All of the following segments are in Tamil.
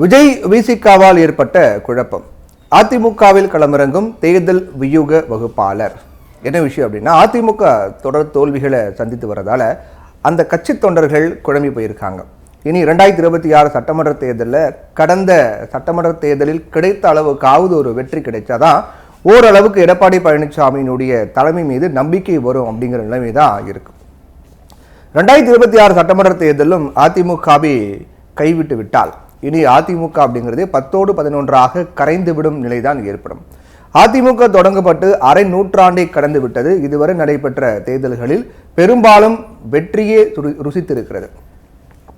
விஜய் விசிகாவால் ஏற்பட்ட குழப்பம். அதிமுகவில் களமிறங்கும் தேர்தல் வியூக வகுப்பாளர். என்ன விஷயம் அப்படின்னா, அதிமுக தொடர் தோல்விகளை சந்தித்து வரதால அந்த கட்சி தொண்டர்கள் குழம்பி போயிருக்காங்க. இனி 2026 சட்டமன்ற தேர்தலில் கடந்த சட்டமன்ற தேர்தலில் கிடைத்த அளவுக்காவது ஒரு வெற்றி கிடைச்சாதான் ஓரளவுக்கு எடப்பாடி பழனிசாமியினுடைய தலைமை மீது நம்பிக்கை வரும் அப்படிங்கிற நிலைமை தான் இருக்கு. 2026 சட்டமன்ற தேர்தலும் அதிமுகவை கைவிட்டு விட்டால் இனி அதிமுக அப்படிங்கிறது 10ஓடு 11ஆக கரைந்துவிடும் நிலைதான் ஏற்படும். அதிமுக தொடங்கப்பட்டு அரை நூற்றாண்டை கடந்து விட்டது. இதுவரை நடைபெற்ற தேர்தல்களில் பெரும்பாலும் வெற்றியே ருசித்திருக்கிறது.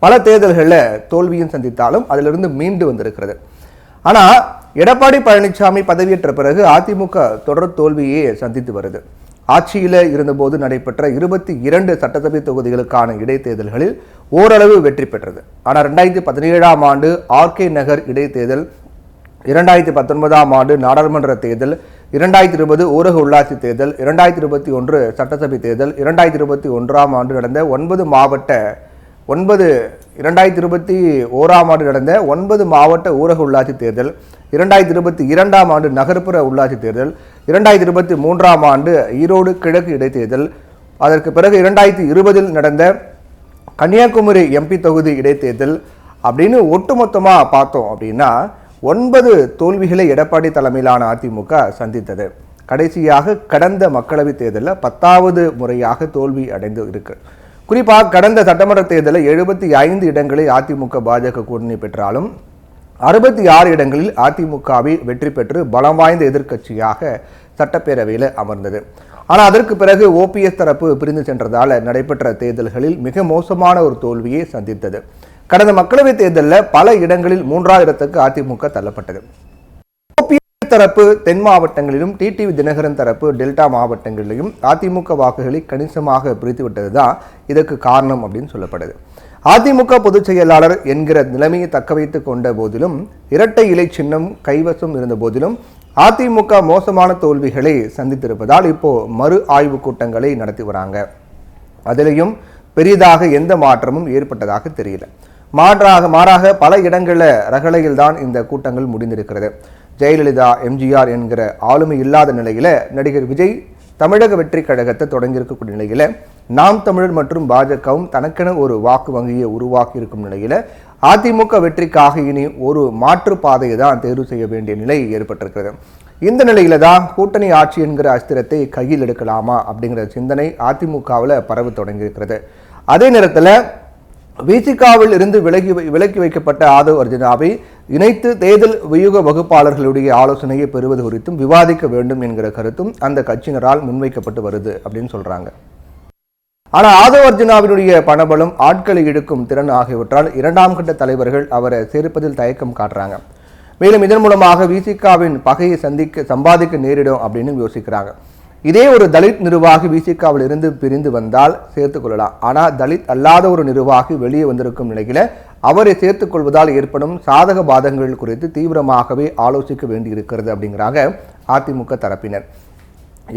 பல தேர்தல்களில் தோல்வியும் சந்தித்தாலும் அதிலிருந்து மீண்டு வந்திருக்கிறது. ஆனால் எடப்பாடி பழனிசாமி பதவியேற்ற பிறகு அதிமுக தொடர் தோல்வியே சந்தித்து வருது. ஆட்சியில் இருந்தபோது நடைபெற்ற 22 சட்டசபை தொகுதிகளுக்கான இடைத்தேர்தல்களில் ஓரளவு வெற்றி பெற்றது. ஆனால் 2017ஆம் ஆண்டு ஆர்கே நகர் இடைத்தேர்தல், 2019ஆம் ஆண்டு நாடாளுமன்ற தேர்தல், 2020 ஊரக உள்ளாட்சி தேர்தல், 2021 சட்டசபை தேர்தல், 2021ஆம் ஆண்டு நடந்த 2021ஆம் ஆண்டு நடந்த 9 மாவட்ட ஊரக உள்ளாட்சி தேர்தல், 2022ஆம் ஆண்டு நகர்ப்புற உள்ளாட்சி தேர்தல், 2023ஆம் ஆண்டு ஈரோடு கிழக்கு இடைத்தேர்தல், அதற்கு பிறகு 2020இல் நடந்த கன்னியாகுமரி எம்பி தொகுதி இடைத்தேர்தல் அப்படின்னு ஒட்டுமொத்தமாக பார்த்தோம் அப்படின்னா 9 தோல்விகளை எடப்பாடி தலைமையிலான அதிமுக சந்தித்தது. கடைசியாக கடந்த மக்களவைத் தேர்தலில் 10வது முறையாக தோல்வி அடைந்து இருக்கு. குறிப்பாக கடந்த சட்டமன்ற தேர்தலில் 75 இடங்களை அதிமுக பாஜக கூட்டணி பெற்றாலும் 66 இடங்களில் அதிமுகவை வெற்றி பெற்று பலம் வாய்ந்த எதிர்க்கட்சியாக சட்டப்பேரவையில் அமர்ந்தது. ஆனால் அதற்கு பிறகு ஓபிஎஸ் தரப்பு பிரிந்து சென்றதால் நடைபெற்ற தேர்தல்களில் மிக மோசமான ஒரு தோல்வியை சந்தித்தது. கடந்த மக்களவைத் தேர்தலில் பல இடங்களில் 3வது இடத்துக்கு அதிமுக தள்ளப்பட்டது. ஓபிஎஸ் தரப்பு தென் மாவட்டங்களிலும், டிடிவி தினகரன் தரப்பு டெல்டா மாவட்டங்களிலும் அதிமுக வாக்குகளை கணிசமாக பிரித்துவிட்டது தான் இதற்கு காரணம் அப்படின்னு சொல்லப்படுது. அதிமுக பொதுச் செயலாளர் என்கிற நிலைமையை தக்க வைத்துக் கொண்ட போதிலும், இரட்டை இலை சின்னம் கைவசம் இருந்த போதிலும் அதிமுக மோசமான தோல்விகளை சந்தித்திருப்பதால் இப்போ மறு ஆய்வு கூட்டங்களை நடத்தி வராங்க. அதிலையும் பெரிதாக எந்த மாற்றமும் ஏற்பட்டதாக தெரியல. மாறாக பல இடங்களில் ரகளையில் தான் இந்த கூட்டங்கள் முடிந்திருக்கிறது. ஜெயலலிதா, எம்ஜிஆர் என்கிற ஆளுமை இல்லாத நிலையில நடிகர் விஜய் தமிழக வெற்றி கழகத்தை தொடங்கியிருக்கக்கூடிய நிலையில நாம் தமிழர் மற்றும் பாஜகவும் தனக்கென ஒரு வாக்கு வங்கியை உருவாக்கி இருக்கும் நிலையில அதிமுக வெற்றிக்காக இனி ஒரு மாற்று பாதையை தான் தேர்வு செய்ய வேண்டிய நிலை ஏற்பட்டிருக்கிறது. இந்த நிலையில தான் கூட்டணி ஆட்சி என்கிற அஸ்திரத்தை கையில் எடுக்கலாமா அப்படிங்கிற சிந்தனை அதிமுகவில் பரவ தொடங்கியிருக்கிறது. அதே நேரத்தில் விசிகாவில் இருந்து விலக்கி வைக்கப்பட்ட ஆதவ் அர்ஜுனாவை இணைத்து தேர்தல் வியூக வகுப்பாளர்களுடைய ஆலோசனையை பெறுவது குறித்தும் விவாதிக்க வேண்டும் என்கிற கருத்தும் அந்த கட்சியினரால் முன்வைக்கப்பட்டு வருது அப்படின்னு சொல்றாங்க. ஆனால் ஆதவ் அர்ஜுனாவினுடைய பணபலம், ஆட்களை இழுக்கும் திறன் ஆகியவற்றால் 2ஆம் கட்ட தலைவர்கள் அவரை சேர்ப்பதில் தயக்கம் காட்டுறாங்க. மேலும் இதன் மூலமாக விசிகாவின் பகையை சம்பாதிக்க நேரிடும் அப்படின்னு யோசிக்கிறாங்க. இதே ஒரு தலித் நிர்வாகி விசிகாவில் இருந்து பிரிந்து வந்தால் சேர்த்துக் கொள்ளலாம். ஆனால் தலித் அல்லாத ஒரு நிர்வாகி வெளியே வந்திருக்கும் நிலையில அவரை சேர்த்துக் கொள்வதால் ஏற்படும் சாதக பாதகங்கள் குறித்து தீவிரமாகவே ஆலோசிக்க வேண்டியிருக்கிறது அப்படிங்கிறாங்க அதிமுக தரப்பினர்.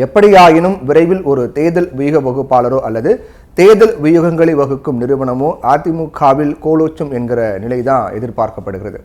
எப்படியாயினும் விரைவில் ஒரு தேர்தல் வியூக வகுப்பாளரோ அல்லது தேர்தல் வியூகங்களை வகுக்கும் நிறுவனமோ அதிமுகவில் கோலோச்சும் என்கிற நிலைதான் எதிர்பார்க்கப்படுகிறது.